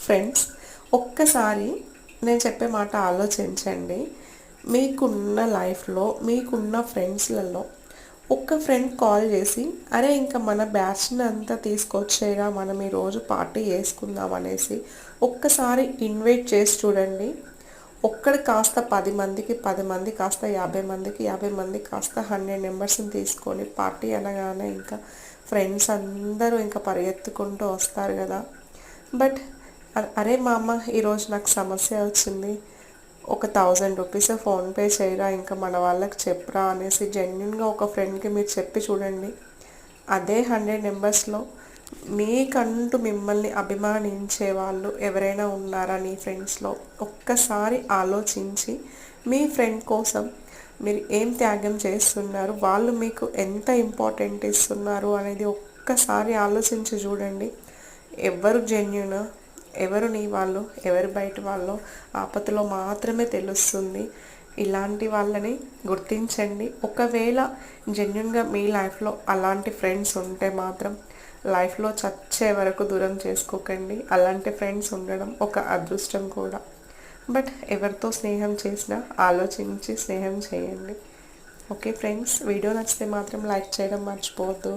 Friends, ఒక్కసారి నేను చెప్పే మాట ఆలోచించండి. మీకున్న లైఫ్లో మీకున్న ఫ్రెండ్స్లలో ఒక్క ఫ్రెండ్ కాల్ చేసి, అరే ఇంకా మన బ్యాచ్ని అంతా తీసుకొచ్చేరా, మనం ఈరోజు పార్టీ చేసుకుందాం అనేసి ఒక్కసారి ఇన్వైట్ చేసి చూడండి. ఒక్కడి కాస్త 10 మందికి, 10 మంది కాస్త 50 మందికి, 50 మంది కాస్త 100 మెంబర్స్ని తీసుకొని పార్టీ అనగానే ఇంకా ఫ్రెండ్స్ అందరూ ఇంకా పరిగెత్తుకుంటూ వస్తారు కదా. బట్ అరే మా అమ్మ ఈరోజు నాకు సమస్య వచ్చింది, ఒక 1000 రూపీస్ ఫోన్పే చేయరా, ఇంకా మన వాళ్ళకి చెప్పరా అనేసి జెన్యున్గా ఒక ఫ్రెండ్కి మీరు చెప్పి చూడండి. అదే 100 మెంబర్స్లో మీకంటూ మిమ్మల్ని అభిమానించే వాళ్ళు ఎవరైనా ఉన్నారా నీ ఫ్రెండ్స్లో? ఒక్కసారి ఆలోచించి మీ ఫ్రెండ్ కోసం మీరు ఏం త్యాగం చేస్తున్నారు, వాళ్ళు మీకు ఎంత ఇంపార్టెంట్ ఇస్తున్నారు అనేది ఒక్కసారి ఆలోచించి చూడండి. ఎవరు జెన్యున్, ఎవరు నీ వాళ్ళు, ఎవరు బయట వాళ్ళు ఆపదలో మాత్రమే తెలుస్తుంది. ఇలాంటి వాళ్ళని గుర్తించండి. ఒకవేళ జెన్యున్గా మీ లైఫ్లో అలాంటి ఫ్రెండ్స్ ఉంటే మాత్రం లైఫ్లో చచ్చే వరకు దూరం చేసుకోకండి. అలాంటి ఫ్రెండ్స్ ఉండడం ఒక అదృష్టం కూడా. బట్ ఎవరితో స్నేహం చేసినా ఆలోచించి స్నేహం చేయండి. ఓకే ఫ్రెండ్స్, వీడియో నచ్చితే మాత్రం లైక్ చేయడం మర్చిపోవద్దు.